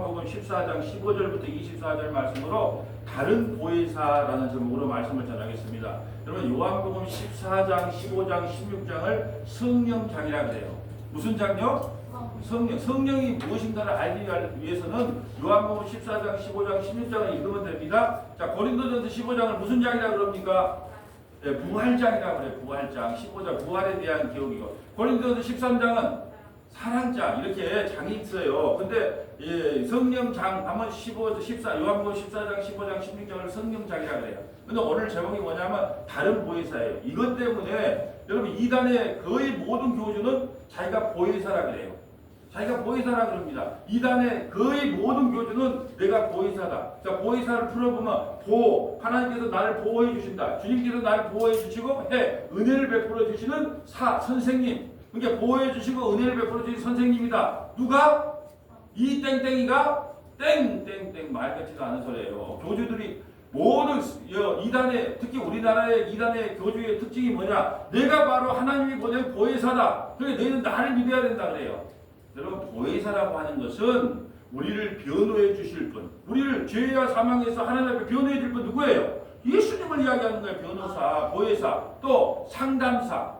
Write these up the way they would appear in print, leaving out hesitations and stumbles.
요한복음 14장 15절부터 24절 말씀으로 다른 보혜사라는 제목으로 말씀을 전하겠습니다. 여러분 요한복음 14장, 15장, 16장을 성령장이라고 해요. 무슨 장요? 성령이 무엇인가를 알기 위해서는 요한복음 14장, 15장, 16장을 읽으면 됩니다. 자, 고린도전서 15장을 무슨 장이라고 그럽니까? 네, 부활장이라고 그래요. 부활장. 15장 부활에 대한 기록이고, 고린도전서 13장은 사랑장, 이렇게 장이 있어요. 근데 성령장 하면 14, 요한복음 14장, 15장, 16장을 성령장이라고 해요. 근데 오늘 제목이 뭐냐면 다른 보혜사예요. 이것 때문에 여러분 이단의 거의 모든 교주는 자기가 보혜사라고 그래요. 자기가 보혜사라 그럽니다. 이단의 거의 모든 교주는 내가 보혜사다. 자, 보혜사를 풀어보면 하나님께서 나를 보호해 주신다. 주님께서 나를 보호해 주시고 은혜를 베풀어 주시는 선생님. 그러니까 보호해 주시고 은혜를 베풀어 주신 선생님이다. 누가? 이 땡땡이가 땡땡땡 말 같지도 않은 소리예요. 교주들이 모든 이단의, 특히 우리나라의 이단의 교주의 특징이 뭐냐? 내가 바로 하나님이 보낸 보혜사다. 그러니까 너희는 나를 믿어야 된다 그래요. 여러분 보혜사라고 하는 것은 우리를 변호해 주실 분, 우리를 죄와 사망에서 하나님 앞에 변호해 줄 분 누구예요? 예수님을 이야기하는 거예요. 변호사, 보혜사, 또 상담사.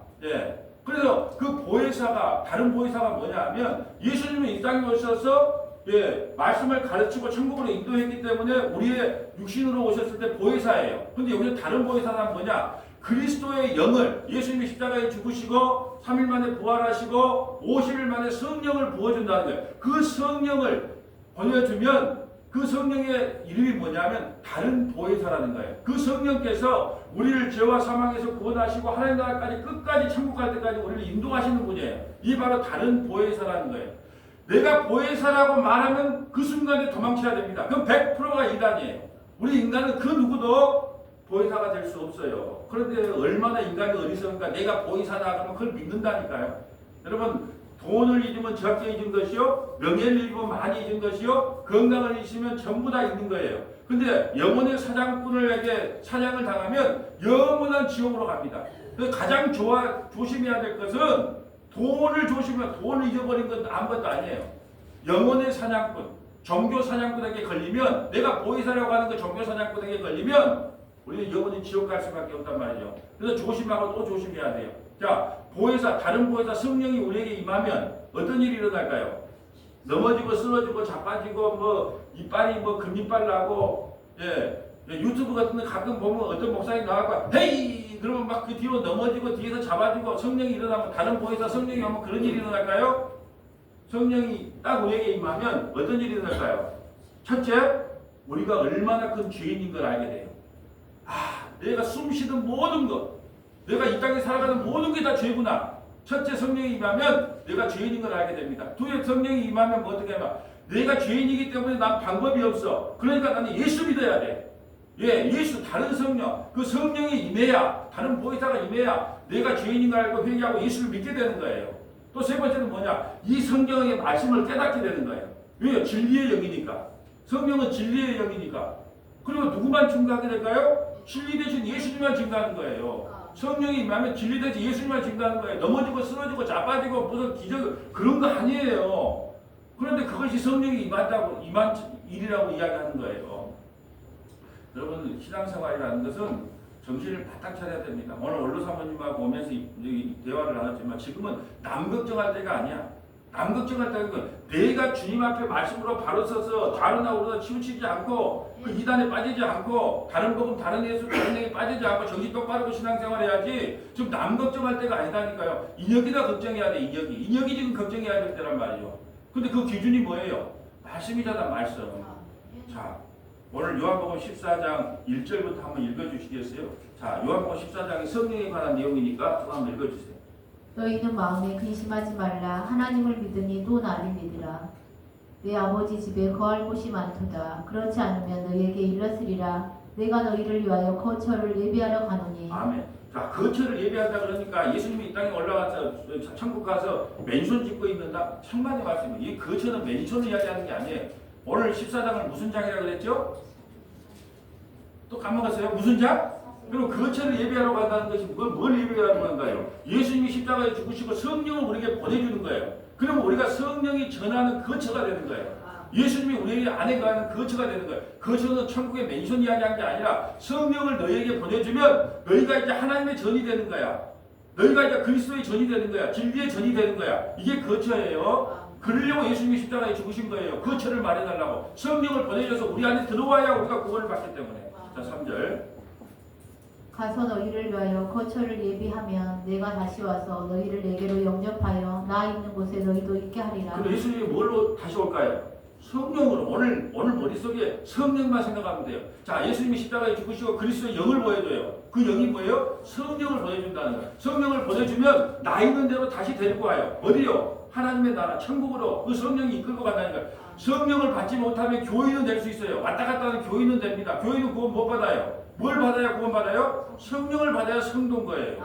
그래서 그 보혜사가, 다른 보혜사가 뭐냐 하면 예수님은 이 땅에 오셔서 말씀을 가르치고 천국으로 인도했기 때문에 우리의 육신으로 오셨을 때 보혜사예요. 근데 여기서 다른 보혜사는 뭐냐? 그리스도의 영을, 예수님이 십자가에 죽으시고 3일 만에 부활하시고 50일 만에 성령을 부어준다는 거예요. 그 성령을 보내주면 그 성령의 이름이 뭐냐면 다른 보혜사라는 거예요. 그 성령께서 우리를 죄와 사망에서 구원하시고 하나님 나라까지 끝까지 천국 갈 때까지 우리를 인도하시는 분이에요. 이 바로 다른 보혜사라는 거예요. 내가 보혜사라고 말하면 그 순간에 도망쳐야 됩니다. 그럼 100%가 이단이에요. 우리 인간은 그 누구도 보혜사가 될 수 없어요. 그런데 얼마나 인간이 어리석으니까 내가 보혜사다 그러면 그걸 믿는다니까요. 여러분 돈을 잃으면 적게 잊은 것이요, 명예를 잃으면 많이 잊은 것이요, 건강을 잃으면 전부 다 잃는 거예요. 근데 영혼의 사냥꾼에게 사냥을 당하면 영원한 지옥으로 갑니다. 가장 조심해야 될 것은 돈을 조심하면 돈을 잊어버린 건 아무것도 아니에요. 영혼의 사냥꾼, 종교 사냥꾼에게 걸리면, 내가 보혜사라고 하는 그 종교 사냥꾼에게 걸리면 우리는 영원히 지옥 갈 수밖에 없단 말이죠. 그래서 조심하고 또 조심해야 돼요. 자, 보혜사, 다른 보혜사 성령이 우리에게 임하면 어떤 일이 일어날까요? 넘어지고 쓰러지고 자빠지고 이빨이 금이빨 나고 유튜브 같은 데 가끔 보면 어떤 목사님 나와서 헤이 그러면 막 그 뒤로 넘어지고 뒤에서 잡아주고 성령이 일어나면 다른 보혜사 성령이 오면 그런 일이 일어날까요? 성령이 딱 우리에게 임하면 어떤 일이 일어날까요? 첫째, 우리가 얼마나 큰 죄인인 걸 알게 돼요. 내가 숨쉬는 모든 것, 내가 이 땅에 살아가는 모든 게 다 죄구나. 첫째, 성령이 임하면 내가 죄인인 걸 알게 됩니다. 둘째, 성령이 임하면 어떻게 하면 내가 죄인이기 때문에 난 방법이 없어. 그러니까 나는 예수 믿어야 돼. 예수, 다른 성령, 그 성령이 임해야, 다른 보혜사가 임해야 내가 죄인인 걸 알고 회개하고 예수를 믿게 되는 거예요. 또 세 번째는 뭐냐? 이 성경의 말씀을 깨닫게 되는 거예요. 왜요? 진리의 영이니까. 성령은 진리의 영이니까. 그리고 누구만 증거하게 될까요? 진리 대신 예수님만 증거하는 거예요. 성령이 임하면 진리 대신 예수님만 증거하는 거예요. 넘어지고 쓰러지고 자빠지고 무슨 기적 그런 거 아니에요. 그런데 그것이 성령이 임한 일이라고 이야기하는 거예요. 여러분 신앙생활이라는 것은 정신을 바짝 차려야 됩니다. 오늘 원로 사모님하고 오면서 대화를 나눴지만 지금은 남 걱정할 때가 아니야. 남 걱정할 때는 내가 주님 앞에 말씀으로 바로 서서 다른 나오로다 치우치지 않고 그 이단에 빠지지 않고 다른 복음, 다른 예수, 다른 영에 빠지지 않고 정신 똑바르고 신앙생활 해야지. 지금 남 걱정할 때가 아니다니까요. 인혁이다 걱정해야 돼. 인혁이 지금 걱정해야 될 때란 말이죠. 근데 그 기준이 뭐예요? 말씀이잖아, 말씀. 자, 오늘 요한복음 14장 1절부터 한번 읽어주시겠어요? 자, 요한복음 14장이 성령에 관한 내용이니까 좀 한번 읽어주세요. 너희는 마음에 근심하지 말라. 하나님을 믿으니 또 나를 믿으라. 내 아버지 집에 거할 곳이 많도다. 그렇지 않으면 너희에게 일렀으리라. 내가 너희를 위하여 거처를 예비하러 가노니. 아멘. 자, 거처를 예비한다 그러니까 예수님이 이 땅에 올라가서 천국 가서 맨션 짓고 있는다. 천만의 말씀이에요. 이 거처는 맨션을 이야기하는 게 아니에요. 오늘 14장을 무슨 장이라고 그랬죠? 또 까먹었어요? 무슨 장? 그리고 거처를 예배하러 간다는 것이 뭘 예배하러 간가요? 예수님이 십자가에 죽으시고 성령을 우리에게 보내주는 거예요. 그러면 우리가 성령이 전하는 거처가 되는 거예요. 예수님이 우리에게 안에 거하는 거처가 되는 거예요. 거처는 천국의 맨션 이야기한 게 아니라 성령을 너희에게 보내주면 너희가 이제 하나님의 전이 되는 거야. 너희가 이제 그리스도의 전이 되는 거야. 진리의 전이 되는 거야. 이게 거처예요. 그러려고 예수님이 십자가에 죽으신 거예요. 거처를 마련하려고. 성령을 보내줘서 우리 안에 들어와야 우리가 구원을 받기 때문에. 자, 3절. 가서 너희를 위하여 거처를 예비하면 내가 다시 와서 너희를 내게로 영접하여 나 있는 곳에 너희도 있게 하리라. 그럼 예수님이 뭘로 다시 올까요? 성령으로. 오늘 머릿속에 성령만 생각하면 돼요. 자, 예수님이 십자가에 죽으시고 그리스도의 영을 보여줘요. 그 영이 뭐예요? 성령을 보내준다는 거예요. 성령을 보내주면 나 있는 대로 다시 데리고 와요. 어디요? 하나님의 나라, 천국으로 그 성령이 이끌고 간다는 거예요. 성령을 받지 못하면 교인은 될 수 있어요. 왔다 갔다 하는 교인은 됩니다. 교인은 구원 못 받아요. 뭘 받아야 구원 받아요? 성령을 받아야 성도인 거예요.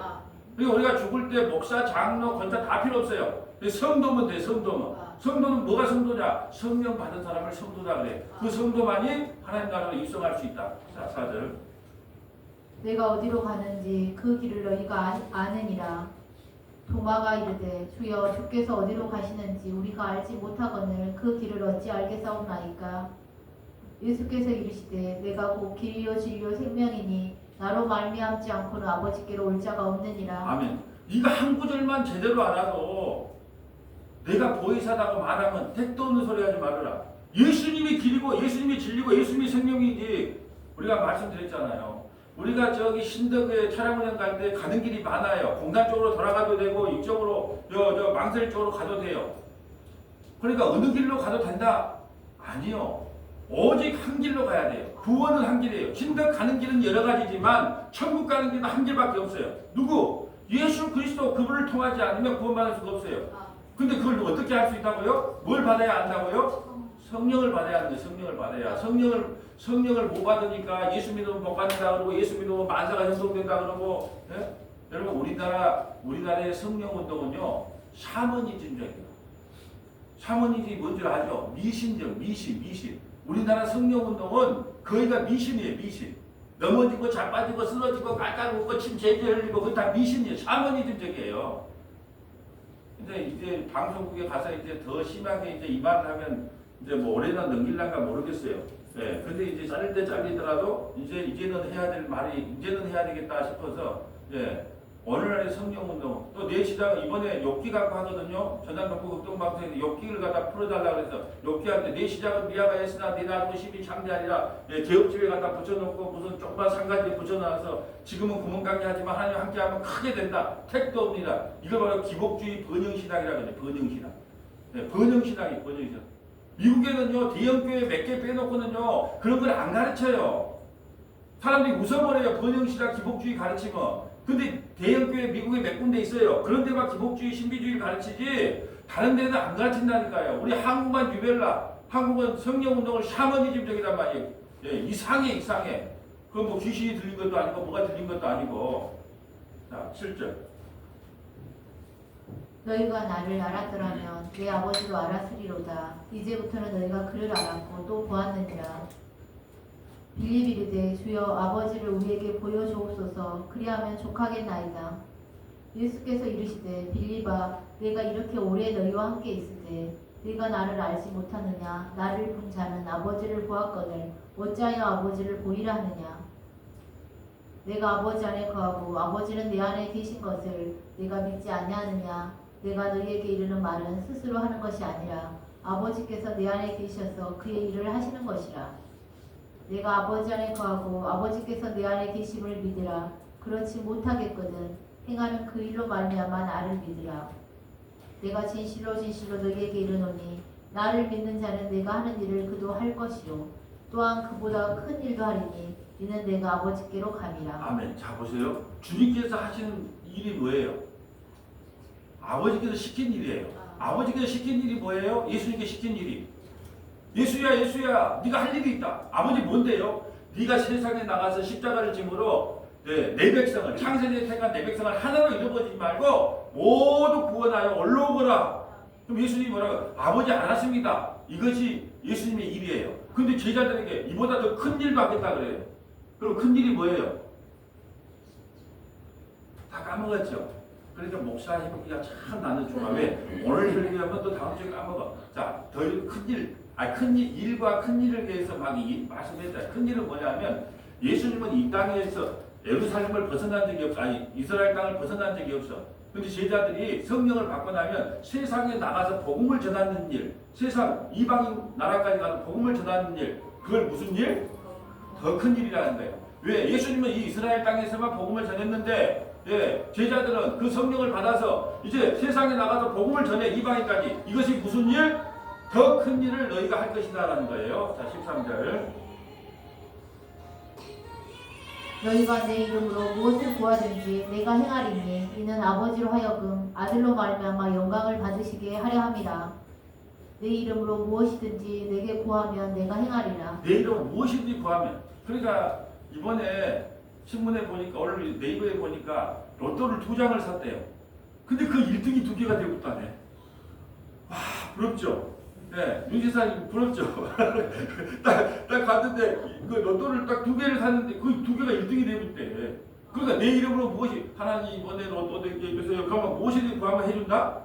그러니까 우리가 죽을 때 목사, 장로, 권사 다 필요 없어요. 성도면 돼, 성도면. 성도는 뭐가 성도냐? 성령 받은 사람을 성도다 그래. 그 성도만이 하나님 나라로 입성할 수 있다. 자, 4절. 내가 어디로 가는지 그 길을 너희가 아느니라. 도마가 이르되 주여 주께서 어디로 가시는지 우리가 알지 못하거늘 그 길을 어찌 알겠사옵나이까. 예수께서 이르시되 내가 곧 길이요 진리요 생명이니 나로 말미암지 않고는 아버지께로 올 자가 없느니라. 아멘. 이거 한 구절만 제대로 알아도 내가 보혜사다고 말하면 택도 없는 소리 하지 말아라. 예수님이 길이고 예수님이 진리고 예수님이 생명이지. 우리가 말씀드렸잖아요. 우리가 저기 신덕에 차량운행 갈 때 가는 길이 많아요. 공단 쪽으로 돌아가도 되고 이쪽으로 저 망설 쪽으로 가도 돼요. 그러니까 어느 길로 가도 된다? 아니요. 오직 한 길로 가야 돼요. 구원은 한 길이에요. 신덕 가는 길은 여러 가지지만 천국 가는 길은 한 길밖에 없어요. 누구? 예수 그리스도 그분을 통하지 않으면 구원받을 수가 없어요. 근데 그걸 어떻게 할 수 있다고요? 뭘 받아야 한다고요? 성령을 받아야 하는 거예요. 성령을 받아야. 성령을 못 받으니까 예수 믿으면 못 받는다 그러고 예수 믿으면 만사가 형성된다 그러고. 예? 여러분 우리나라의 성령 운동은요 샤머니즘적이에요. 샤머니즘이 뭔지 아죠? 미신. 우리나라 성령 운동은 거의가 미신이에요. 미신. 넘어지고 자빠지고 쓰러지고 깔깔 웃고 침 제제 흘리고 그거 다 미신이에요. 샤머니즘적이에요. 근데 이제 방송국에 가서 이제 더 심하게 이제 이 말을 하면 이제 뭐 올해나 넘길란가 모르겠어요. 예. 근데 이제 자를 때 잘리더라도 이제는 해야 될 말이 이제는 해야 되겠다 싶어서 예. 오늘날의 성령운동 또 내 시장은 이번에 욥기 갖고 하거든요. 전남동부 극동방송에서 욥기를 갖다 풀어달라고 해서 욥기한테 내 시작은 미아가 했으나 내 나중은 심히 창대하리라. 예, 개업집에 갖다 붙여놓고 무슨 조그만 상가지에 붙여놔서 지금은 구멍가게 하지만 하나님 함께하면 크게 된다. 택도 없니다. 이걸 바로 기복주의 번영신학이라고 하죠. 번영신학. 예, 번영신학이 번영신학. 미국에는요 대형교회 몇 개 빼놓고는요 그런 걸 안 가르쳐요. 사람들이 웃어버려요. 번영신학 기복주의 가르치면. 근데 대형교회 미국에 몇 군데 있어요. 그런 데만 기복주의 신비주의 가르치지 다른 데는 안 가르친다니까요. 우리 한국만 유별나. 한국은 성령운동을 샤머니즘적이란 말이에요. 예, 이상해. 그건 뭐 귀신이 들린 것도 아니고 뭐가 들린 것도 아니고. 자, 7절. 너희가 나를 알았더라면 내 아버지도 알았으리로다. 이제부터는 너희가 그를 알았고 또 보았느니라. 빌립이 이르되 주여 아버지를 우리에게 보여주옵소서. 그리하면 족하겠나이다. 예수께서 이르시되 빌립아 내가 이렇게 오래 너희와 함께 있으되 네가 나를 알지 못하느냐. 나를 본 자는 아버지를 보았거늘 어찌하여 아버지를 보이라 하느냐. 내가 아버지 안에 거하고 아버지는 내 안에 계신 것을 네가 믿지 아니하느냐. 내가 너희에게 이르는 말은 스스로 하는 것이 아니라 아버지께서 내 안에 계셔서 그의 일을 하시는 것이라. 내가 아버지 안에 거하고 아버지께서 내 안에 계심을 믿으라. 그렇지 못하겠거든 행하는 그 일로 말미암아 나를 믿으라. 내가 진실로 너희에게 이르노니 나를 믿는 자는 내가 하는 일을 그도 할 것이요 또한 그보다 큰 일도 하리니 이는 내가 아버지께로 감이라. 아멘. 자 보세요. 주님께서 하시는 일이 뭐예요? 아버지께서 시킨 일이에요. 아버지께서 시킨 일이 뭐예요? 예수님께 시킨 일이. 예수야, 네가 할 일이 있다. 아버지 뭔데요? 네가 세상에 나가서 십자가를 짐으로 내 백성을 창세기에 택한 내 백성을 하나로 잃어버리지 말고 모두 구원하여 올라오거라. 그럼 예수님이 뭐라고? 아버지 알았습니다. 이것이 예수님의 일이에요. 근데 제자들에게 이보다 더 큰 일 받겠다 그래요. 그럼 큰 일이 뭐예요? 다 까먹었죠. 그러니까 목사 해보기가 참 나는 좋아. 왜? 오늘 설교하면 또 다음 주에 까먹어. 자, 더 큰 일. 큰 일과 큰 일을 위해서 막 말씀했다. 큰 일은 뭐냐면 예수님은 이 땅에서 예루살렘을 벗어난 적이 없어. 이스라엘 땅을 벗어난 적이 없어. 근데 제자들이 성령을 받고 나면 세상에 나가서 복음을 전하는 일, 세상 이방인 나라까지 가서 복음을 전하는 일, 그걸 무슨 일? 더 큰 일이라는 거예요. 왜? 예수님은 이 이스라엘 땅에서만 복음을 전했는데 제자들은 그 성령을 받아서 이제 세상에 나가서 복음을 전해 이방인까지. 이것이 무슨 일? 더 큰 일을 너희가 할 것이다라는 거예요. 자, 13절. 너희가 내 이름으로 무엇을 구하든지 내가 행하리니 이는 아버지로 하여금 아들로 말미암아 영광을 받으시게 하려 함이라. 내 이름으로 무엇이든지 내게 구하면 내가 행하리라. 내 이름으로 무엇이든지 구하면. 그러니까 이번에 신문에 보니까 오늘 네이버에 보니까 로또를 2장을 샀대요. 근데 그 1등이 2개가 되고 있다네. 와, 부럽죠? 네, 윤 지사님 부럽죠? 딱 갔는데 그 로또를 딱 2개를 샀는데 그 2개가 1등이 되고 있대. 그러니까 내 이름으로 무엇이 하나님 이번에 로또 되게 해주세요. 그러면 무엇이든지 구하면 해준다?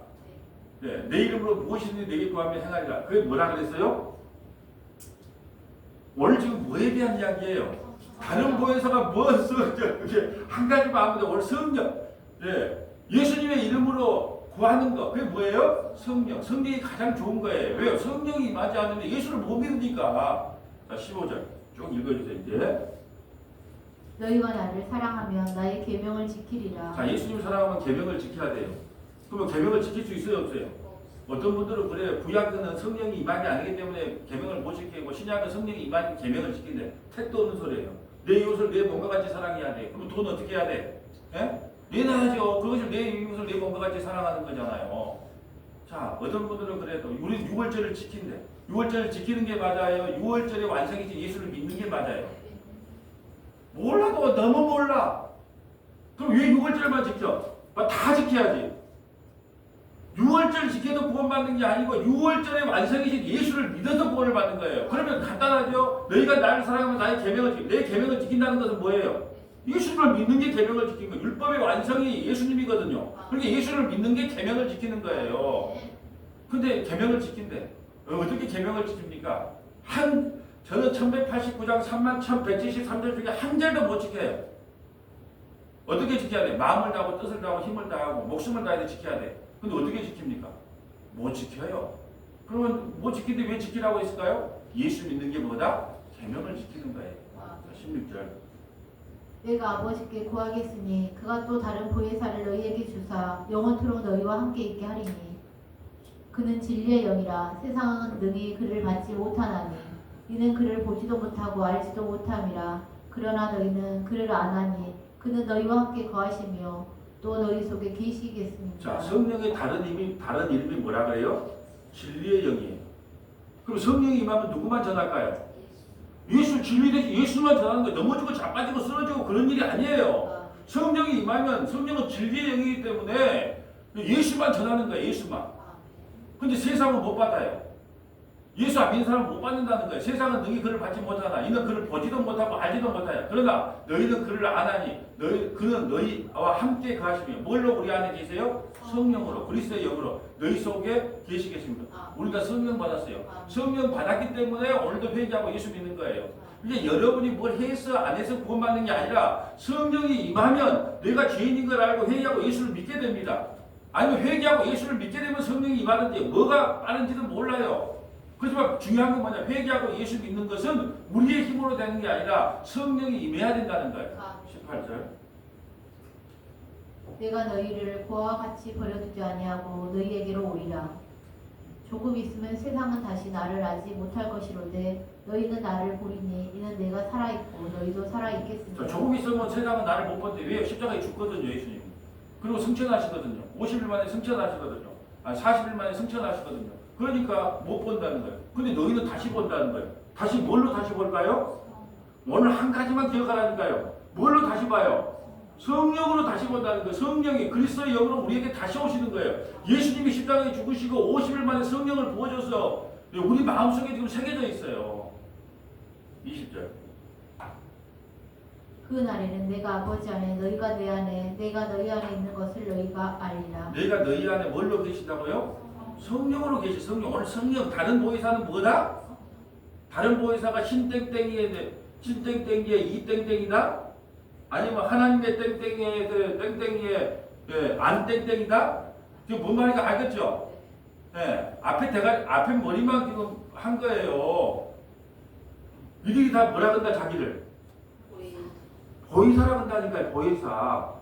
네, 내 이름으로 무엇이든지 내게 구하면 행하리라. 그게 뭐라 그랬어요? 오늘 지금 뭐에 대한 이야기예요? 다른 보혜사가 그게 한 가지만 하면 오늘 성령. 예수님의 이름으로 구하는 거. 그게 뭐예요? 성령. 성령이 가장 좋은 거예요. 왜요? 성령이 임하지 않으면 예수를 못 믿으니까. 자, 15절 쭉 읽어주세요. 이제. 너희가 나를 사랑하면 나의 계명을 지키리라. 자, 예수님 사랑하면 계명을 지켜야 돼요. 그러면 계명을 지킬 수 있어요, 없어요? 어떤 분들은 그래요. 구약은 성령이 임하지 않기 때문에 계명을 못 지키고 신약은 성령이 임하니 계명을 지킨대. 택도 없는 소리예요. 내 이웃을 내 몸과 같이 사랑해야 돼. 그럼 돈 어떻게 해야 돼? 내놔야죠. 그것을 내 이웃을 내 몸과 같이 사랑하는 거잖아요. 자, 어떤 분들은 그래도 우리 6월절을 지킨대. 6월절을 지키는 게 맞아요. 6월절의 완성이지 예수를 믿는 게 맞아요. 몰라도 너무 몰라. 그럼 왜 6월절만 지켜? 다 지켜야지. 6월절 지켜도 구원받는 게 아니고 6월절의 완성이신 예수를 믿어서 구원을 받는 거예요. 그러면 간단하죠. 너희가 나를 사랑하면 나의 계명을 지켜. 내 계명을 지킨다는 것은 뭐예요? 예수를 믿는 게 계명을 지키는 거예요. 율법의 완성이 예수님이거든요. 그러니까 예수를 믿는 게 계명을 지키는 거예요. 근데 계명을 지킨대. 어떻게 계명을 지킵니까? 저는 1189장 31,173절 중에 한 절도 못 지켜요. 어떻게 지켜야 돼? 마음을 다하고 뜻을 다하고 힘을 다하고 목숨을 다해서 지켜야 돼. 근데 어떻게 지킵니까? 못 지켜요. 그러면 못 지키는데 왜 지키라고 했을까요? 예수 믿는 게 뭐다? 계명을 지키는 거예요. 16절. 내가 아버지께 구하겠으니 그가 또 다른 보혜사를 너희에게 주사 영원토록 너희와 함께 있게 하리니 그는 진리의 영이라 세상은 능히 그를 받지 못하나니 이는 그를 보지도 못하고 알지도 못함이라. 그러나 너희는 그를 아나니 그는 너희와 함께 거하시며 또 너희 속에 계시겠습니다. 자, 성령의 다른 이름이 뭐라 그래요? 진리의 영이에요. 그럼 성령이 임하면 누구만 전할까요? 예수 진리 대신 예수만 전하는 거예요. 넘어지고 자빠지고 쓰러지고 그런 일이 아니에요. 성령이 임하면 성령은 진리의 영이기 때문에 예수만 전하는 거예요. 예수만. 근데 세상은 못 받아요. 예수 안 믿는 사람은 못 받는다는 거예요. 세상은 너희 그를 받지 못하나 이는 그를 보지도 못하고 알지도 못하여. 그러나 너희는 그를 아나니 그는 너희와 함께 가시며 뭘로 우리 안에 계세요? 성령으로 그리스도의 영으로 너희 속에 계시겠습니다. 우리가 성령 받았어요. 성령 받았기 때문에 오늘도 회개하고 예수 믿는 거예요. 이게 여러분이 뭘 해서 안 해서 구원받는 게 아니라 성령이 임하면 내가 죄인인 걸 알고 회개하고 예수를 믿게 됩니다. 아니면 회개하고 예수를 믿게 되면 성령이 임하는데 뭐가 빠른지는 몰라요. 그렇지만 중요한 건 뭐냐? 회개하고 예수 믿는 것은 우리의 힘으로 되는 게 아니라 성령이 임해야 된다는 거예요. 18절. 내가 너희를 고아와 같이 버려두지 아니하고 너희에게로 오리라. 조금 있으면 세상은 다시 나를 알지 못할 것이로되 너희는 나를 보리니 이는 내가 살아있고 너희도 살아있겠습니다. 조금 있으면 세상은 나를 못 본데 왜? 십자가에 죽거든요. 예수님. 그리고 승천하시거든요. 50일 만에 승천하시거든요. 40일 만에 승천하시거든요. 그러니까 못 본다는 거예요. 근데 너희는 다시 본다는 거예요. 다시 뭘로 다시 볼까요? 오늘 한 가지만 기억하라니까요. 뭘로 다시 봐요? 성령으로 다시 본다는 거예요. 성령이 그리스도의 영으로 우리에게 다시 오시는 거예요. 예수님이 십자가에 죽으시고 50일 만에 성령을 부어줘서 우리 마음속에 지금 새겨져 있어요. 20절. 그 날에는 내가 아버지 안에 너희가 내 안에 내가 너희 안에 있는 것을 너희가 알리라. 내가 너희 안에 뭘로 계신다고요? 성령으로 계시. 성령. 오늘 성령 다른 보혜사는 뭐다? 다른 보혜사가 신땡땡이의 이땡땡이다? 아니면 하나님의 땡땡이의 땡땡이의 안 땡땡이다? 지금 뭔 말인지 알겠죠? 예, 앞에 머리만 지금 한 거예요. 이들이 다 뭐라 한다 자기를? 보혜사라 한다니까요. 보혜사.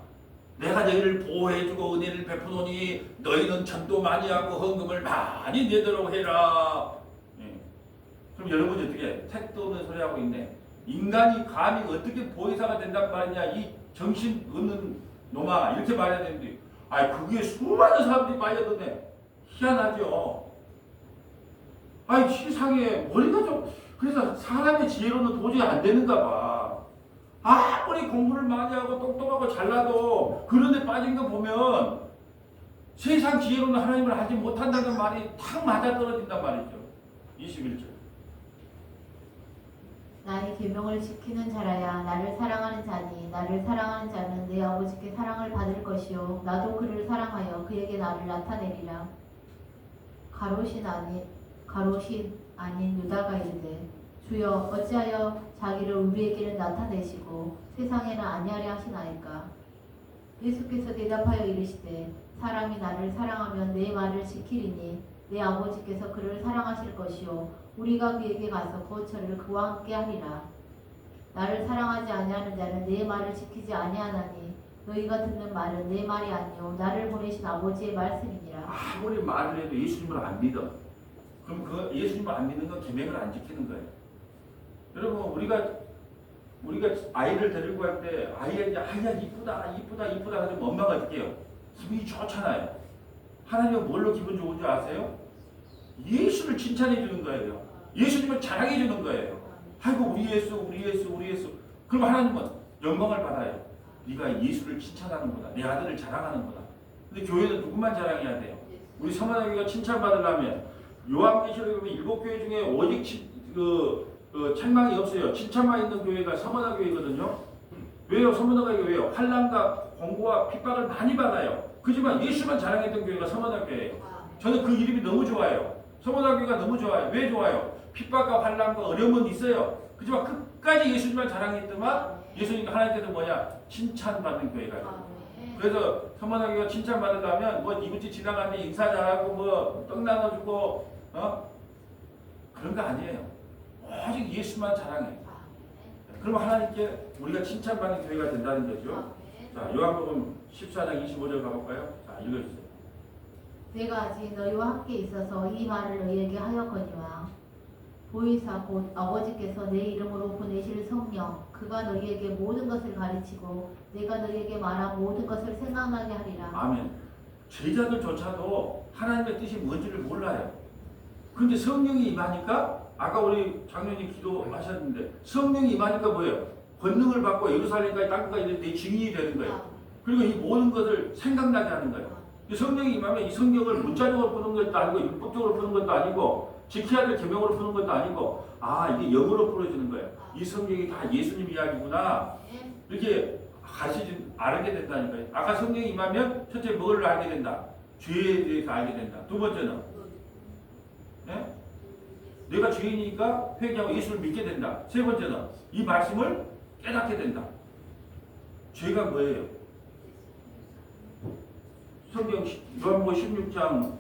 내가 너희를 보호해주고 은혜를 베푸노니 너희는 전도 많이 하고 헌금을 많이 내도록 해라. 예. 그럼 여러분이 어떻게 택도 없는 소리 하고 있네. 인간이 감히 어떻게 보혜사가 된단 말이냐. 이 정신 없는 놈아 이렇게 말해야 되는데 그게 수많은 사람들이 말려듣네. 희한하죠. 세상에 머리가 좀 그래서 사람의 지혜로는 도저히 안 되는가 봐. 아무리 공부를 많이 하고 똑똑하고 잘나도 그런 데 빠진 거 보면 세상 지혜로는 하나님을 하지 못한다는 말이 탁 맞아떨어진단 말이죠. 21절. 나의 계명을 지키는 자라야 나를 사랑하는 자니 나를 사랑하는 자는 내 아버지께 사랑을 받을 것이요 나도 그를 사랑하여 그에게 나를 나타내리라. 가롯이 아닌 유다가 이르되 주여 어찌하여 자기를 우리에게는 나타내시고 세상에는 아니하려 하시나이까. 예수께서 대답하여 이르시되 사람이 나를 사랑하면 내 말을 지키리니 내 아버지께서 그를 사랑하실 것이요 우리가 그에게 가서 거처를 그와 함께 하리라. 나를 사랑하지 아니하는 자는 내 말을 지키지 아니하나니 너희가 듣는 말은 내 말이 아니요 나를 보내신 아버지의 말씀이니라. 아무리 말을 해도 예수님을 안 믿어. 그럼 그 예수님을 안 믿는 건 계명을 안 지키는 거예요. 여러분 우리가 아이를 데리고 갈 때 아이가 이제 이쁘다 하면 엄마가 어떻게 해요? 기분이 좋잖아요. 하나님은 뭘로 기분 좋은 줄 아세요? 예수를 칭찬해 주는 거예요. 예수님을 자랑해 주는 거예요. 아이고 우리 예수. 그럼 하나님은 영광을 받아요. 네가 예수를 칭찬하는구나. 내 아들을 자랑하는구나. 근데 교회는 누구만 자랑해야 돼요? 우리 서문화교회가 칭찬받으려면 요한계시록에 보면 7교회 중에 오직 책망이 없어요. 칭찬만 있는 교회가 서문화교회거든요. 왜요? 서문화교회 왜요? 환난과 공고와 핍박을 많이 받아요. 그지만 예수만 자랑했던 교회가 서문화교회예요. 저는 그 이름이 너무 좋아요. 서문화교회가 너무 좋아요. 왜 좋아요? 핍박과 환난과 어려움은 있어요. 그지만 끝까지 예수님만 자랑했더만 예수님 하나님께서 뭐냐? 칭찬받는 교회가. 그래서 서문화교회가 칭찬받으려면 이웃집 지나가는데 인사 잘하고 떡 나눠주고 그런 거 아니에요. 오직 예수만 자랑해. 그러면 하나님께 우리가 칭찬받는 교회가 된다는 거죠. 자, 요한복음 14장 25절 가볼까요? 자, 읽어주세요. 내가 아직 너희와 함께 있어서 이 말을 너희에게 하였거니와 보혜사 곧 아버지께서 내 이름으로 보내실 성령 그가 너희에게 모든 것을 가르치고 내가 너희에게 말한 모든 것을 생각나게 하리라. 아멘. 제자들조차도 하나님의 뜻이 뭔지를 몰라요. 근데 성령이 임하니까 아까 우리 장로님 기도하셨는데 성령이 임하니까 뭐예요? 권능을 받고 예루살렘까지 땅까지 이르는 내 증인이 되는 거예요. 그리고 이 모든 것을 생각나게 하는 거예요. 성령이 임하면 이 성령을 문자적으로 푸는 것도 아니고 율법적으로 푸는 것도 아니고 지켜야 될 계명으로 푸는 것도 아니고 이게 영으로 풀어주는 거예요. 이 성령이 다 예수님 이야기구나 이렇게 알게 된다니까요. 아까 성령이 임하면 첫째 뭘 알게 된다? 죄에 대해서 알게 된다. 두 번째는 네? 내가 죄인이니까 회개하고 예수를 믿게 된다. 세 번째는 이 말씀을 깨닫게 된다. 죄가 뭐예요? 성경 요한복음 16장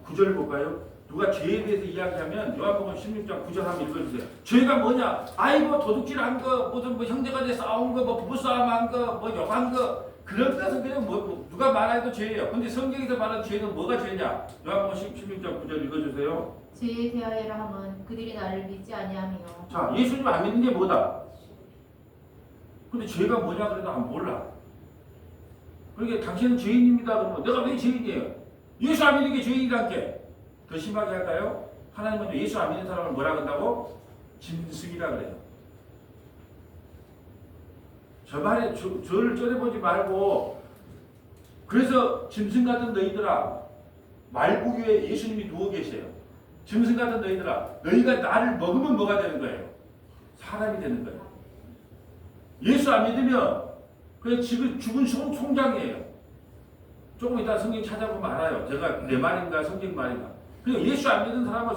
9절 볼까요? 누가 죄에 대해서 이야기하면 요한복음 16장 9절 한번 읽어주세요. 죄가 뭐냐? 도둑질한 거, 무슨 형제간에 싸운 거, 부부싸움한 거, 욕한 거 그런 것은 그냥 누가 말해도 죄예요. 근데 성경에서 말하는 죄는 뭐가 죄냐? 요한복음 16장 9절 읽어주세요. 죄에 대하여라 함은 그들이 나를 믿지 아니하며. 자, 예수님 안 믿는 게 뭐다? 근데 죄가 뭐냐 그래도 안 몰라. 그러니까 당신은 죄인입니다. 그러면 내가 왜 죄인이에요? 예수 안 믿는 게 죄인이란 게 더 심하게 할까요? 하나님은 예수 안 믿는 사람을 뭐라 그런다고? 짐승이라 그래요. 저 말에 저를 쫄여보지 말고 그래서 짐승 같은 너희들아 말구 위에 예수님이 누워 계세요. 짐승 같은 너희들아 너희가 나를 먹으면 뭐가 되는 거예요? 사람이 되는 거예요. 예수 안 믿으면 그냥 지금 죽은 송장이에요. 조금 이따 성경 찾아보면 알아요. 제가 내 말인가 성경 말인가. 그냥 예수 안 믿는 사람은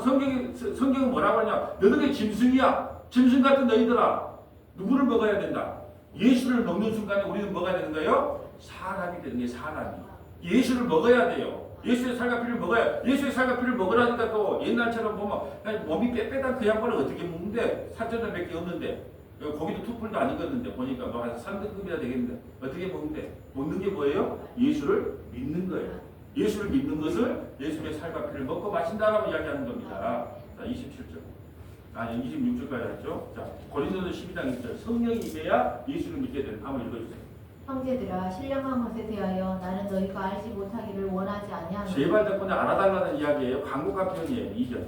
성경은 뭐라고 하냐? 너희들의 짐승이야. 짐승 같은 너희들아. 누구를 먹어야 된다? 예수를 먹는 순간에 우리는 뭐가 되는 거예요? 사람이 되는 게 사람이. 예수를 먹어야 돼요. 예수의 살과 피를 먹어야. 예수의 살과 피를 먹으라니까 또 옛날처럼 보면 그냥 몸이 빽빽한 그 양반을 어떻게 먹는데 사천원 몇 개 없는데 거기도 투풀도 아니거든요. 보니까 뭐 한 3등급이나 되겠는데 어떻게 먹는데? 먹는 게 뭐예요? 예수를 믿는 거예요. 예수를 믿는 것을 예수의 살과 피를 먹고 마신다라고 이야기하는 겁니다. 자, 27절. 아니 26절까지 했죠. 자, 고린도서 12장 1절. 성령이 임해야 예수를 믿게 되는. 한번 읽어주세요. 형제들아 신령한 것에 대하여 나는 너희가 알지 못하기를 원하지 아니하노니 제발 덕분에 알아달라는 이야기예요. 광고가 표현이에요. 2절.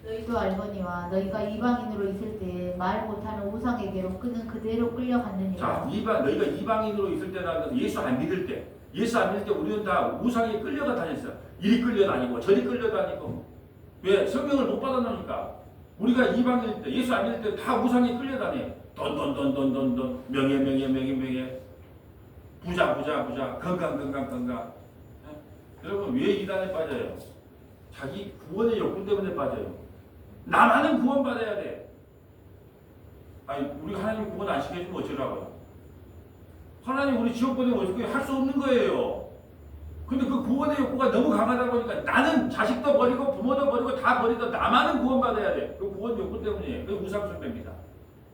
너희도 알거니와 너희가 이방인으로 있을 때 말 못하는 우상에게로 끄는 그대로 끌려갔느니라. 자, 너희가 이방인으로 있을 때라는 것은 예수 안 믿을 때. 예수 안 믿을 때 우리는 다 우상에 끌려가 다녔어요. 이리 끌려다니고 저리 끌려다니고. 왜? 성령을 못 받아놓으니까. 우리가 이방인일 때, 예수 안 믿을 때 다 우상에 끌려다녀요. 돈, 명예. 부자. 건강. 여러분, 왜 이단에 빠져요? 자기 구원의 욕구 때문에 빠져요. 나만은 구원받아야 돼. 아니, 우리가 하나님 구원 안 시켜주면 어쩌라고요? 하나님 우리 지옥 보내면 어떻게 할 수 없는 거예요. 근데 그 구원의 욕구가 너무 강하다 보니까 나는 자식도 버리고 부모도 버리고 다 버리고 나만은 구원받아야 돼. 그 구원 욕구 때문이에요. 그게 우상숭배입니다.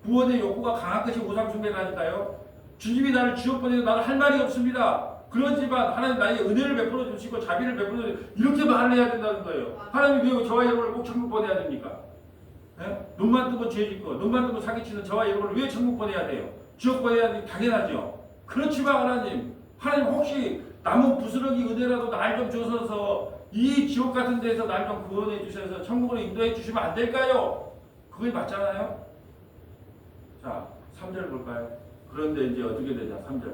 구원의 욕구가 강한 것이 우상숭배라니까요. 주님이 나를 지옥 보내도 나는 할 말이 없습니다. 그렇지만 하나님 나에게 은혜를 베풀어 주시고 자비를 베풀어 주시고 이렇게 말을 해야 된다는 거예요. 하나님 왜 저와 여러분을 꼭 천국 보내야 됩니까? 예? 눈만 뜨고 죄 짓고 눈만 뜨고 사기치는 저와 여러분을 왜 천국 보내야 돼요? 지옥 보내야 되는 게 당연하죠. 그렇지만 하나님 혹시 남은 부스러기 은혜라도 날 좀 주셔서 이 지옥 같은 데서 날 좀 구원해 주셔서 천국으로 인도해 주시면 안 될까요? 그게 맞잖아요. 자, 3절 볼까요? 그런데 이제 어떻게 되냐? 3절.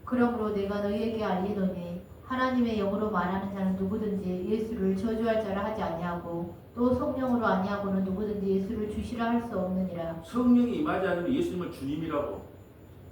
그러므로 내가 너희에게 알리노니 하나님의 영으로 말하는 자는 누구든지 예수를 저주할 자라 하지 아니하고 또 성령으로 아니하고는 누구든지 예수를 주시라 할 수 없느니라. 성령이 임하지 않으면 예수님을 주님이라고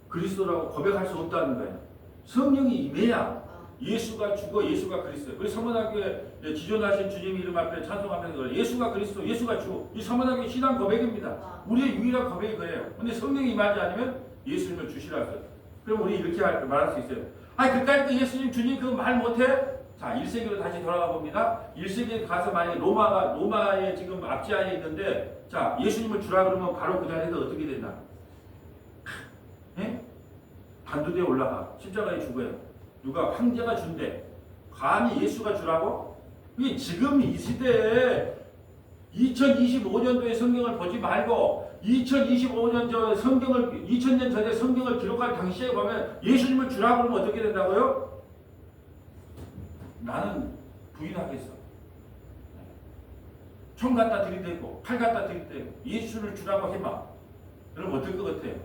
그리스도라고 고백할 수 없다는 거예요. 성령이 임해야 예수가 주고 예수가 그리스도. 우리 서문학교에 지존하신 주님 이름 앞에 찬송하면서 예수가 그리스도, 예수가 주. 이 서문학교의 신앙 고백입니다. 우리의 유일한 고백이 그래요. 근데 성령이 임하지 않으면 예수님을 주시라 했어요. 그럼 우리 이렇게 말할 수 있어요. 그까짓 예수님 주님 그거 말 못해? 자, 1세기로 다시 돌아가 봅니다. 1세기에 가서 만약에 로마의 지금 압제하에 있는데 자, 예수님을 주라 그러면 바로 그 자리에서 어떻게 된다? 예? 단두대에 올라가 십자가에 죽어요. 누가 황제가 준대. 감히 예수가 주라고? 이게 지금 이 시대에 2025년도의 성경을 보지 말고 2025년 전 성경을 2000년 전에 성경을 기록할 당시에 보면 예수님을 주라고 그러면 어떻게 된다고요? 나는 부인하겠어. 총 갖다 들이대고 칼 갖다 들이대고 예수를 주라고 해봐. 그럼 어떨 것 같아요?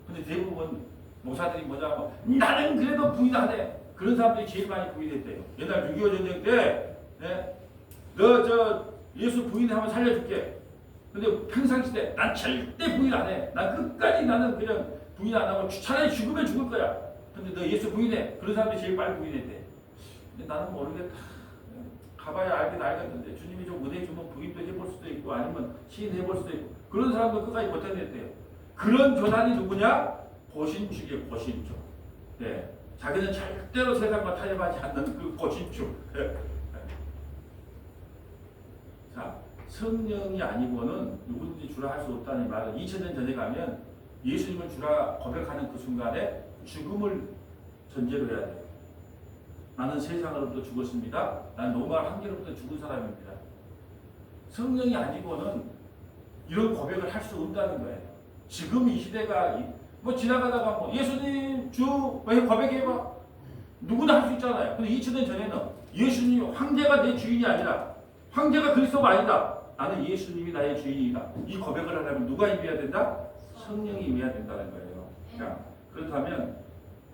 근데 대부분 목사들이 뭐냐고 나는 그래도 부인 안 해. 그런 사람들이 제일 많이 부인했대요. 옛날 6.25 전쟁 때 너 예수 부인하면 살려줄게. 근데 평상시대 난 절대 부인 안 해. 난 끝까지 나는 그냥 부인 안 하고 차라리 죽으면 죽을 거야. 근데 너 예수 부인해. 그런 사람들이 제일 빨리 부인했대. 근데 나는 모르겠다. 가봐야 알긴 알겠는데 주님이 좀 은혜 주면 부인도 해볼 수도 있고 아니면 시인해볼 수도 있고 그런 사람도 끝까지 버텨냈대요. 그런 교단이 누구냐? 고신축이에요. 고신축. 네. 자기는 절대로 세상과 타협하지 않는 그 고신축. 네. 자, 성령이 아니고는 누구든지 주라 할 수 없다는 말은 2000년 전에 가면 예수님을 주라 고백하는 그 순간에 죽음을 전제로 해야 돼요. 나는 세상으로부터 죽었습니다. 나는 로마 황제로부터 죽은 사람입니다. 성령이 아니고는 이런 고백을 할 수 없다는 거예요. 지금 이 시대가 뭐 지나가다가 뭐 예수님 주 왜 고백해봐. 누구나 할 수 있잖아요. 근데 2000년 전에는 예수님 황제가 내 주인이 아니라 황제가 그리스도가 아니다. 나는 예수님이 나의 주인이다. 이 고백을 하려면 누가 임해야 된다? 성령이 임해야 된다는 거예요. 자, 그렇다면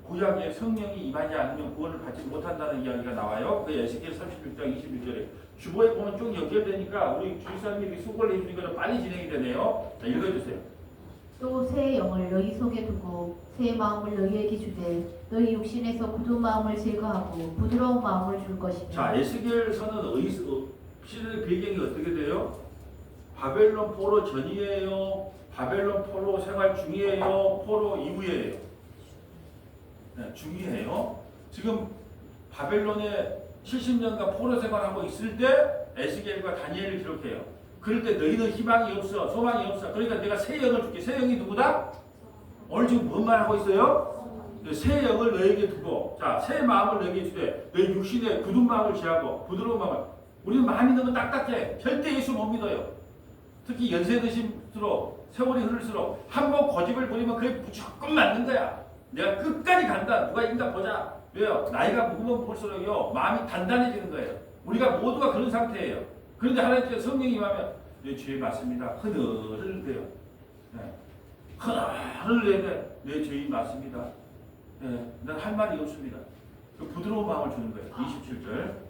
구약에 성령이 임하지 않으면 구원을 받지 못한다는 이야기가 나와요. 그 에스겔 36장 21절에 주보에 보면 쭉 연결되니까 우리 주의사님이 수고를 해주니까 좀 빨리 진행이 되네요. 자, 읽어주세요. 또 새 영을 너희 속에 두고 새 마음을 너희에게 주되 너희 육신에서 굳은 마음을 제거하고 부드러운 마음을 줄 것이며. 자, 에스겔서는 시대 배경이 어떻게 돼요? 바벨론 포로 전이에요? 바벨론 포로 생활 중이에요? 포로 이후에요? 네, 중이에요. 지금 바벨론에 70년간 포로 생활하고 있을 때 에스겔과 다니엘을 기록해요. 그럴 때 너희는 희망이 없어, 소망이 없어. 그러니까 내가 새 영을 줄게. 새 영이 누구다? 오늘 지금 뭔 말 하고 있어요? 새 영을 너에게 두고, 자, 새 마음을 너에게 주되 너희 육신에 굳은 마음을 취하고 부드러운 마음을. 우리는 마음이 너무 딱딱해. 절대 예수 못 믿어요. 특히 연세 드실수록 세월이 흐를수록 한 번 고집을 부리면 그게 무조건 맞는 거야. 내가 끝까지 간다. 누가 이긴가 보자. 왜요? 나이가 먹으면 볼수록요 마음이 단단해지는 거예요. 우리가 모두가 그런 상태예요. 그런데 하나님께서 성령이 임하면 내 죄 맞습니다. 흐느를 돼요. 네. 흐느를 내되 내 죄인 맞습니다. 네. 난 할 말이 없습니다. 그 부드러운 마음을 주는 거예요. 27절.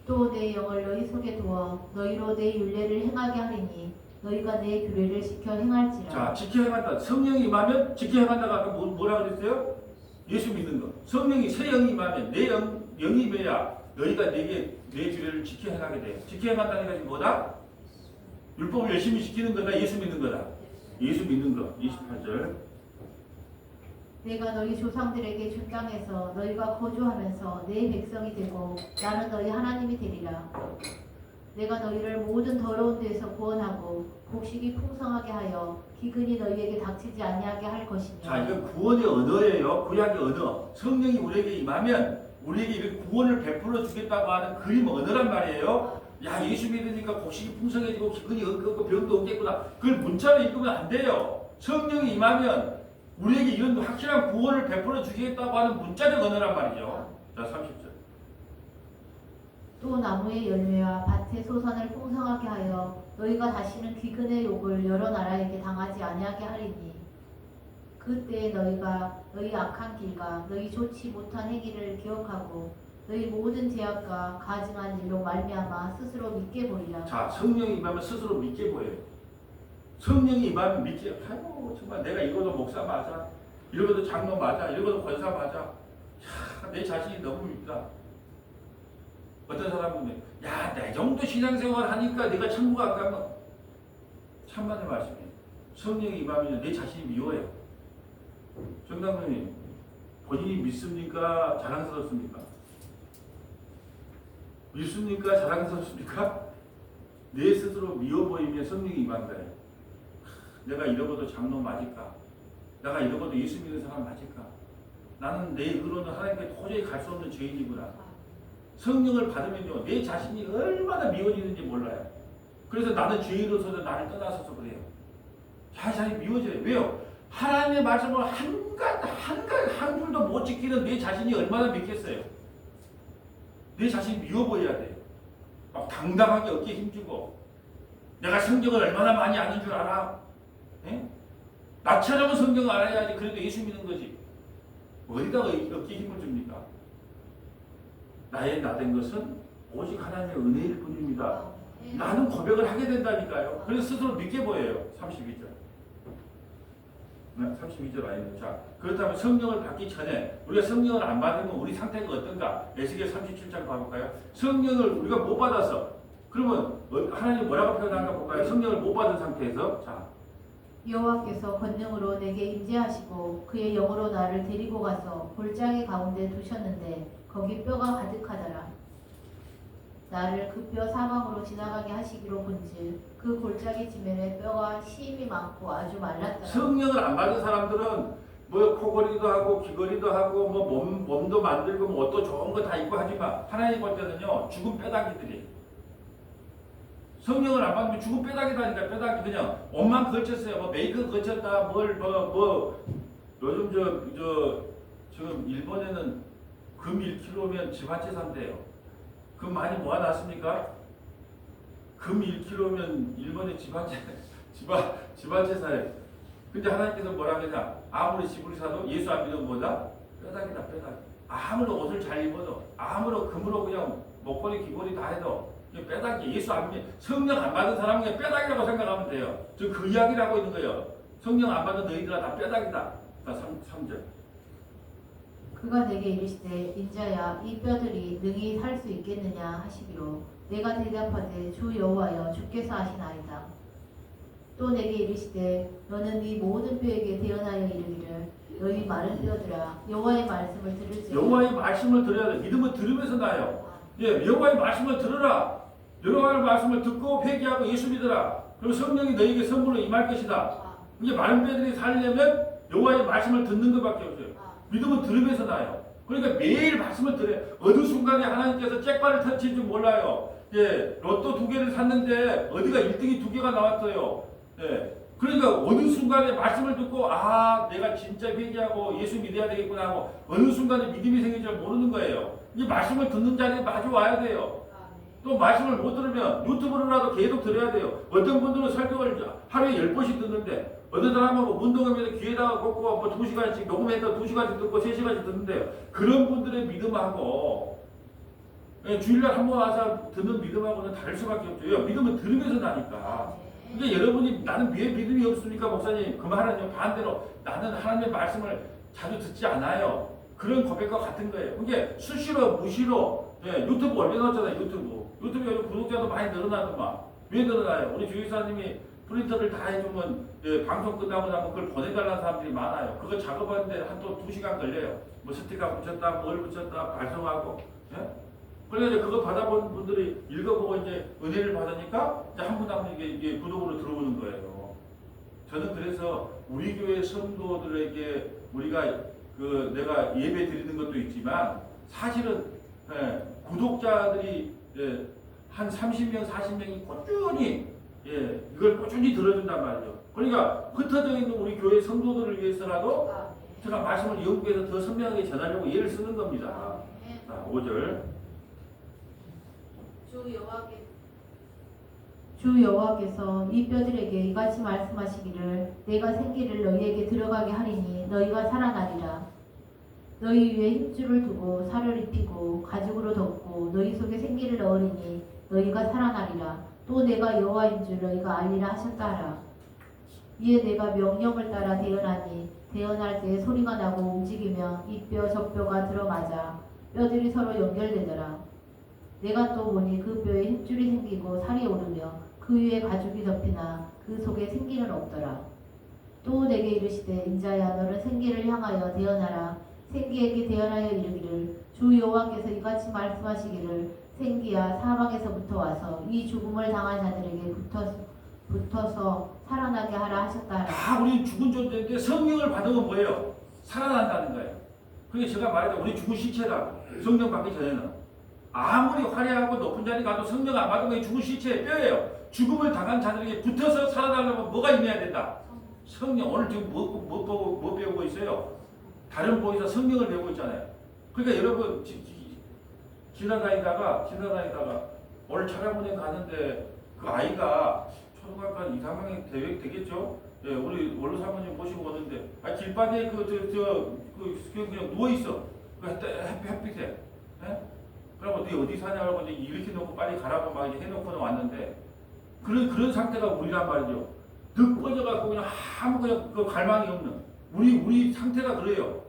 또 내 영을 너희 속에 두어 너희로 내 율례를 행하게 하리니 너희가 내 규례를 지켜 행할지라. 자, 지켜 행한다. 성령이 임하면 지켜 행한다가 아까 뭐라 그랬어요? 예수 믿는 거. 성령이 새 영이 임하면 내 영이 임해야 너희가 내 규례를 지켜 행하게 돼요. 지켜 행한다는 것이 뭐다? 율법을 열심히 지키는 거다. 예수 믿는 거다. 예수 믿는 거. 28절. 내가 너희 조상들에게 준 땅에서 너희가 거주하면서 내 백성이 되고 나는 너희 하나님이 되리라. 내가 너희를 모든 더러운 데에서 구원하고 곡식이 풍성하게 하여 기근이 너희에게 닥치지 아니하게 할 것이며. 자, 이건 구원의 언어예요. 구약의 언어. 성령이 우리에게 임하면 우리에게 이렇게 구원을 베풀어 주겠다고 하는 그림 언어란 말이에요. 야, 예수 믿으니까 곡식이 풍성해지고 기근이 없고 병도 없겠구나. 그걸 문자로 읽으면 안 돼요. 성령이 임하면 우리에게 이런 확실한 구원을 베풀어 주겠다고 하는 문자적 언어란 말이죠. 자, 30절. 또 나무의 열매와 밭의 소산을 풍성하게 하여 너희가 다시는 기근의 욕을 여러 나라에게 당하지 아니하게 하리니 그때 너희가 너희 악한 길과 너희 좋지 못한 행위를 기억하고 너희 모든 죄악과 가증한 일로 말미암아 스스로 믿게 보리라. 자, 성령이 임하면 스스로 믿게 보여요. 성령이 임하면 믿게, 아이고 정말 내가 읽어도 목사 맞아, 읽어도 장로 맞아, 읽어도 권사 맞아. 야, 내 자신이 너무 믿다. 어떤 사람은 야, 내 정도 신앙생활 하니까 내가 천국 안 가면 참만의 말씀이에요. 성령이 임하면 내 자신이 미워요. 정당님, 본인이 믿습니까? 자랑스럽습니까? 믿습니까? 자랑스럽습니까? 내 스스로 미워 보이면 성령이 임한 거예요. 내가 이러고도 장로 맞을까? 내가 이러고도 예수 믿는 사람 맞을까? 나는 내 의로는 하나님께 도저히 갈 수 없는 죄인이구나. 성령을 받으면요, 내 자신이 얼마나 미워지는지 몰라요. 그래서 나는 죄인으로서도 나를 떠나서서 그래요. 자신이 미워져요. 왜요? 하나님의 말씀을 한 줄도 못 지키는 내 자신이 얼마나 믿겠어요? 내 자신이 미워 보여야 돼요. 막 당당하게 어깨 힘주고 내가 성경을 얼마나 많이 아는 줄 알아? 에? 나처럼은 성경을 알아야지. 그래도 예수 믿는 거지. 어디다가 어깨 힘을 줍니까? 나의 나된 것은 오직 하나님의 은혜일 뿐입니다. 나는 고백을 하게 된다니까요. 그래서 스스로 믿게 보여요. 32절. 32절 아니에요. 자, 그렇다면 성령을 받기 전에 우리가 성령을 안 받으면 우리 상태가 어떤가? 에스겔 37장 봐볼까요? 성령을 우리가 못 받아서 그러면 하나님 뭐라고 표현한가 볼까요? 성령을 못 받은 상태에서 자, 여호와께서 권능으로 내게 임재하시고 그의 영으로 나를 데리고 가서 골짜기 가운데 두셨는데 거기 뼈가 가득하더라. 나를 그 뼈 사방으로 지나가게 하시기로 본즉 그 골짜기 지면에 뼈가 심이 많고 아주 말랐더라. 성령을 안 받은 사람들은 뭐 코골이도 하고 귀걸이도 하고 뭐 몸도 만들고 뭐 옷도 좋은 거 다 입고 하지만 하나님 볼 때는요 죽은 뼈다귀들이. 성령을 안 받으면 죽은 뼈다귀다니까. 뼈다귀 그냥 옷만 걸쳤어요. 뭐 메이크업 걸쳤다 뭐 요즘 지금 일본에는 금 1kg면 집 한 채 산대요. 금 많이 모아놨습니까? 금 1kg면 일본에 집 한 채 사요. 근데 하나님께서 뭐라 그러냐? 아무리 집을 사도 예수 안 믿으면 뭐다? 뼈다귀다, 뼈다귀. 아무리 옷을 잘 입어도, 아무리 금으로 그냥 목걸이, 귀걸이 다 해도 이게 뼈다귀. 예수 안 믿, 성령 안 받은 사람은 그냥 뼈다귀라고 생각하면 돼요. 지금 그 이야기를 하고 있는 거예요. 성령 안 받은 너희들아 다 뼈다귀다. 3절. 그가 내게 이르시되 인자야 이 뼈들이 능히 살 수 있겠느냐 하시기로 내가 대답하되 주 여호와여 주께서 하시나이다. 또 내게 이르시되 너는 네 모든 뼈에게 대언하여 이르기를 너희 마른 뼈들아 여호와의 말씀을 들을지어다. 여호와의 말씀을 들어야 돼. 믿음은 들으면서 나요. 예, 여호와의 말씀을 들으라. 여호와의 말씀을 듣고 회개하고 예수 믿으라. 그리고 성령이 너에게 선물로 임할 것이다. 이제 마른 뼈들이 살려면 여호와의 말씀을 듣는 것밖에 없어요. 믿음은 들으면서 나요. 그러니까 매일 말씀을 들어요. 어느 순간에 하나님께서 잭발을 터치인 줄 몰라요. 예, 로또 2개를 샀는데 어디가 1등이 2개가 나왔어요. 예, 그러니까 어느 순간에 말씀을 듣고 아 내가 진짜 회개하고 예수 믿어야 되겠구나 하고 어느 순간에 믿음이 생긴 줄 모르는 거예요. 이 말씀을 듣는 자리에 마주 와야 돼요. 또 말씀을 못 들으면 유튜브로라도 계속 들어야 돼요. 어떤 분들은 설교를 하루에 10번씩 듣는데 어떤 사람은 뭐 운동하면서 귀에다가 꽂고 뭐 2시간씩 녹음해서 2시간씩 듣고 3시간씩 듣는데요. 그런 분들의 믿음하고 주일날 한 번 와서 듣는 믿음하고는 다를 수밖에 없죠. 믿음은 들으면서 나니까. 그러니까 여러분이 나는 왜 믿음이 없습니까 목사님? 그 말은요 반대로 나는 하나님의 말씀을 자주 듣지 않아요. 그런 고백과 같은 거예요. 그게 수시로 무시로 유튜브 얼마 나왔잖아요. 유튜브에 요즘 구독자도 많이 늘어나더만. 왜 늘어나요? 우리 주의사님이 프린터를 다 해주면 방송 끝나고 나면 그걸 보내달라는 사람들이 많아요. 그거 작업하는데 한 또 2시간 걸려요. 뭐 스티커 붙였다, 뭘 붙였다, 발송하고. 예? 그래서 그거 받아본 분들이 읽어보고 이제 은혜를 받으니까 이제 한 분 한 분 이게 구독으로 들어오는 거예요. 저는 그래서 우리 교회 성도들에게 우리가 내가 예배 드리는 것도 있지만 사실은 구독자들이 한 30명, 40명이 꾸준히 이걸 꾸준히 들어준단 말이죠. 그러니까 흩어져 있는 우리 교회 성도들을 위해서라도 제가 말씀을 영국에서 더 선명하게 전하려고 예를 쓰는 겁니다. 자, 5절. 주 여호와께서 이 뼈들에게 이같이 말씀하시기를 내가 생기를 너희에게 들어가게 하리니 너희가 살아나리라. 너희 위에 힘줄을 두고 살을 입히고 가죽으로 덮고 너희 속에 생기를 넣으리니 너희가 살아나리라. 또 내가 여호와인 줄 너희가 알리라 하셨다 하라. 이에 내가 명령을 따라 대언하니 대언할 때 소리가 나고 움직이며 이 뼈 저 뼈가 들어맞아 뼈들이 서로 연결되더라. 내가 또 보니 그 뼈에 힘줄이 생기고 살이 오르며 그 위에 가죽이 덮이나 그 속에 생기는 없더라. 또 내게 이르시되 인자야 너는 생기를 향하여 대언하라. 생기에게 대언하여 이르기를 주 여호와께서 이같이 말씀하시기를 생기야 사방에서부터 와서 이 죽음을 당한 자들에게 붙어서 살아나게 하라 하셨다 하라. 다 우리 죽은 존재인데 성령을 받으면 뭐예요? 살아난다는 거예요. 그게 제가 말했다. 우리 죽은 시체다. 성령 받기 전에는 아무리 화려하고 높은 자리 가도 성령 안 받으면 죽은 시체의 뼈예요. 죽음을 당한 자들에게 붙어서 살아나려면 뭐가 임해야 된다? 성령. 오늘 지금 뭐 배우고 있어요? 다른 보이사 성령을 배우고 있잖아요. 그러니까 여러분 지나다니다가 오늘 차량운행 가는데 그 아이가 초등학교 한 2, 3학년 되겠죠? 예, 우리 원로 사모님 모시고 오는데 길바닥에 그냥 누워 있어. 그 햇빛에. 예? 그러고 너 어디 사냐고 이제 이렇게 놓고 빨리 가라고 막 이제 해놓고는 왔는데 그런 상태가 우리란 말이죠. 득 꺼져갖고 그냥 아무 그냥 그 갈망이 없는 우리 상태가 그래요.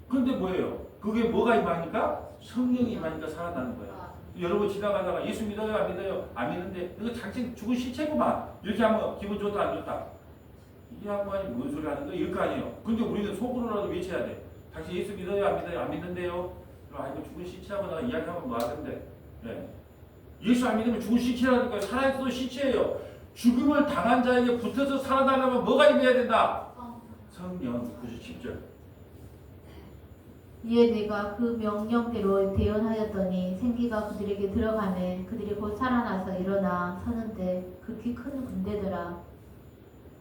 그런데 뭐예요? 그게 뭐가 임하니까? 성령이 임하니까 살아나는 거예요. 여러분 지나가다가 예수 믿어요? 안 믿어요? 안 믿는데 이거 당신 죽은 시체구만. 이렇게 하면 기분 좋다 안 좋다? 이 양반이 뭔 소리 하는 거야? 이럴 거 아니에요. 근데 우리는 속으로라도 외쳐야 돼. 당신 예수 믿어요? 안 믿어요? 안 믿는데요? 이거 죽은 시체하고 나 이야기하면 뭐 하던데? 네. 예수 안 믿으면 죽은 시체라니까. 살아있어도 시체예요. 죽음을 당한 자에게 붙어서 살아나려면 뭐가 임해야 된다? 성령. 97절. 이에 내가 그 명령대로 대언하였더니 생기가 그들에게 들어가매 그들이 곧 살아나서 일어나 서는데 극히 큰 군대더라.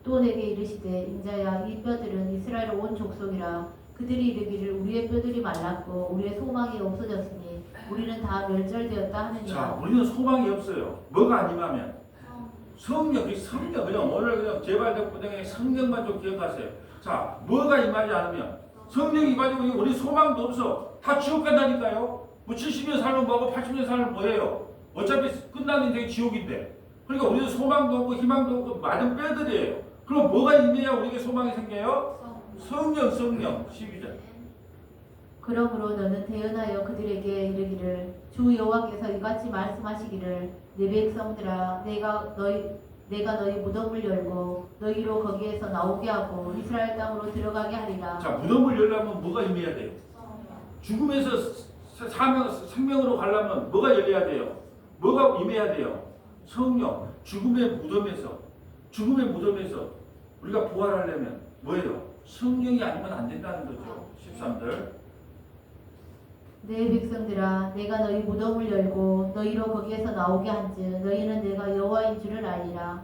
또 내게 이르시되 인자야 이 뼈들은 이스라엘 온 족속이라. 그들이 이르기를 우리의 뼈들이 말랐고 우리의 소망이 없어졌으니 우리는 다 멸절되었다 하느니라. 자, 우리는 소망이 없어요. 뭐가 아니면 성령 그냥 오늘 그냥 제발 덕분에 성령만 좀 기억하세요. 자, 뭐가 임하지 않으면 성령이 임하지 우리 소망도 없어. 다 지옥 간다니까요. 뭐 70년 살면 뭐고 80년 살면 뭐예요? 어차피 끝나는 인생이 지옥인데. 그러니까 우리는 소망도 없고 희망도 없고 많은 뼈들이에요. 그럼 뭐가 임해야 우리에게 소망이 생겨요? 성령 12절. 그러므로 너는 대언하여 그들에게 이르기를 주 여호와께서 이같이 말씀하시기를 내 백성들아 내가 너희 무덤을 열고 너희로 거기에서 나오게 하고 이스라엘 땅으로 들어가게 하리라. 자, 무덤을 열려면 뭐가 임해야 돼요? 죽음에서 생명으로 가려면 뭐가 열려야 돼요? 뭐가 임해야 돼요? 성령. 죽음의 무덤에서 우리가 부활하려면 뭐예요? 성령이 아니면 안 된다는 거죠. 13절. 내 백성들아 내가 너희 무덤을 열고 너희로 거기에서 나오게 한즉 너희는 내가 여호와인 줄을 알리라.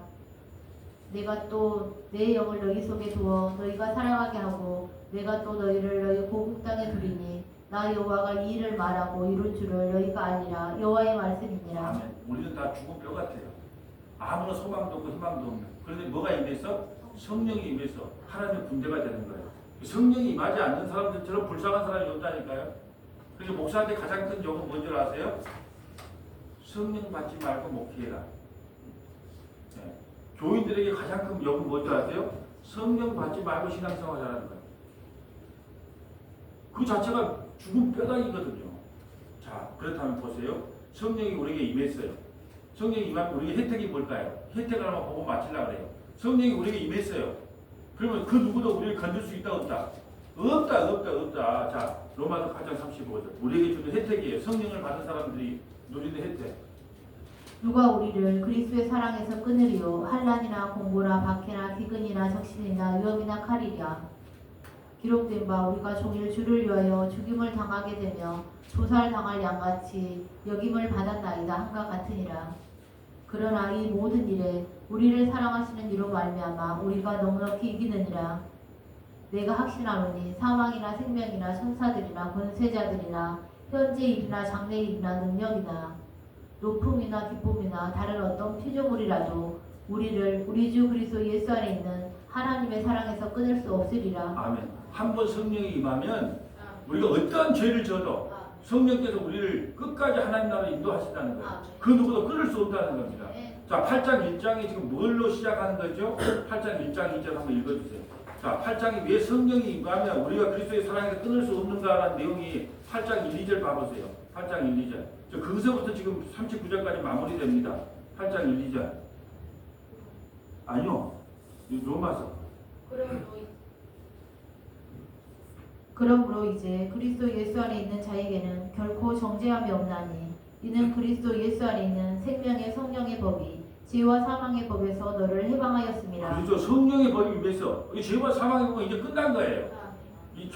내가 또 내 영을 너희 속에 두어 너희가 살아가게 하고 내가 또 너희를 너희 고국 땅에 두리니 나 여호와가 이 일을 말하고 이룰 줄을 너희가 알리라. 여호와의 말씀이니라. 아멘. 우리는 다 죽은 뼈 같아요. 아무런 소망도 없고 희망도 없는. 그런데 뭐가 임해서? 성령이 임해서 하나님의 군대가 되는 거예요. 성령이 임하지 않는 사람들처럼 불쌍한 사람이 없다니까요. 그래서 목사한테 가장 큰 욕은 뭔지 아세요? 성령 받지 말고 목회해라. 네. 교인들에게 가장 큰 욕은 뭔지 아세요? 성령 받지 말고 신앙생활 하라는 거예요. 그 자체가 죽은 뼈다귀거든요. 자, 그렇다면 보세요. 성령이 우리에게 임했어요. 성령이 임하면 우리에게 혜택이 뭘까요? 혜택을 한번 보고 마치려고 그래요. 성령이 우리에게 임했어요. 그러면 그 누구도 우리를 건들 수 있다 없다? 없다. 자, 로마서 8장 35절. 우리에게 주는 혜택이에요. 성령을 받은 사람들이 누리는 혜택. 누가 우리를 그리스도의 사랑에서 끊으리요? 환난이나 공고나 박해나 기근이나 적신이나 위험이나 칼이랴. 기록된 바 우리가 종일 주를 위하여 죽임을 당하게 되며 조살당할 양같이 여김을 받았나이다 한과 같으니라. 그러나 이 모든 일에 우리를 사랑하시는 이로 말미암아 우리가 넉넉히 이기느니라. 내가 확신하노니 사망이나 생명이나 천사들이나 권세자들이나 현재 일이나 장래 일이나 능력이나 높음이나 기쁨이나 다른 어떤 피조물이라도 우리를 우리 주 그리스도 예수 안에 있는 하나님의 사랑에서 끊을 수 없으리라. 아멘. 한번 성령이 임하면 우리가 어떠한 죄를 져도 성령께서 우리를 끝까지 하나님 나라로 인도하신다는 거예요. 그 누구도 끊을 수 없다는 겁니다. 자, 8장 1장이 지금 뭘로 시작하는 거죠? 8장 1장 2절 한번 읽어주세요. 자, 8장이 왜 성령이 임하면 우리가 그리스도의 사랑에서 끊을 수 없는가라는 내용이 8장 1, 2절 봐보세요. 8장 1, 2절. 저 거기서부터 지금 39절까지 마무리됩니다. 8장 1, 2절. 아니요. 로마서. 그러므로 이제 그리스도 예수 안에 있는 자에게는 결코 정죄함이 없나니 이는 그리스도 예수 안에 있는 생명의 성령의 법이 죄와 사망의 법에서 너를 해방하였습니다. 그렇죠. 성령의 법이 임해서 이 죄와 사망의 법은 이제 끝난 거예요.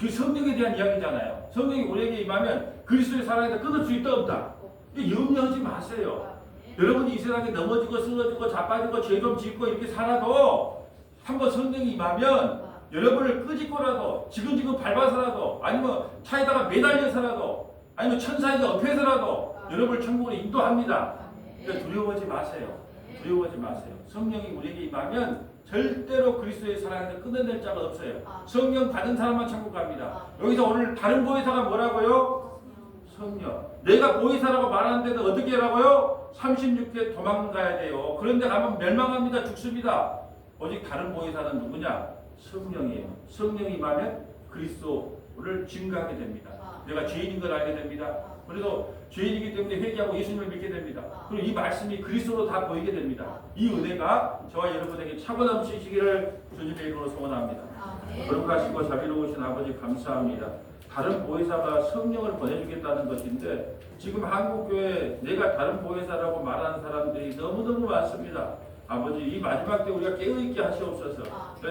그 성령에 대한 이야기잖아요. 성령이 우리에게 임하면 그리스도의 사랑에서 끊을 수 있다 없다. 염려하지 마세요. 여러분이 이 세상에 넘어지고 쓰러지고 자빠지고 죄 좀 짓고 이렇게 살아도 한번 성령이 임하면 여러분을 끄집고라도 지금 밟아서라도 아니면 차에다가 매달려서라도 아니면 천사에게 엎혀서라도 여러분을 천국으로 인도합니다. 그러니까 두려워하지 마세요. 두려워하지 마세요. 성령이 우리에게 임하면 절대로 그리스도의 사랑에서 끊어낼 자가 없어요. 성령 받은 사람만 천국 갑니다. 여기서 오늘 다른 보혜사가 뭐라고요? 성령. 내가 보혜사라고 말하는데도 어떻게 하라고요? 36회 도망가야 돼요. 그런데 가면 멸망합니다. 죽습니다. 오직 다른 보혜사는 누구냐? 성령이에요. 성령이 임하면 그리스도를 증거하게 됩니다. 내가 죄인인 걸 알게 됩니다. 그래서 죄인이기 때문에 회개하고 예수님을 믿게 됩니다. 그리고 이 말씀이 그리스도로 다 보이게 됩니다. 이 은혜가 저와 여러분에게 차고 넘치시기를 주님의 이름으로 소원합니다. 거룩하시고 자비로우신 아버지 감사합니다. 다른 보혜사가 성령을 보내주겠다는 것인데 지금 한국교회 내가 다른 보혜사라고 말하는 사람들이 너무너무 많습니다. 아버지 이 마지막 때 우리가 깨어있게 하시옵소서.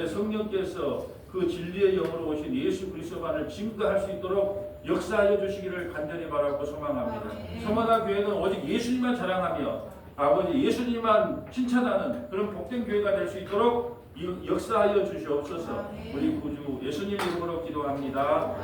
성령께서 그 진리의 영으로 오신 예수 그리스도만을 증거할 수 있도록 역사하여 주시기를 간절히 바라고 소망합니다. 서머나 교회는 오직 예수님만 자랑하며 아버지 예수님만 칭찬하는 그런 복된 교회가 될 수 있도록 역사하여 주시옵소서. 우리 구주 예수님 이름으로 기도합니다.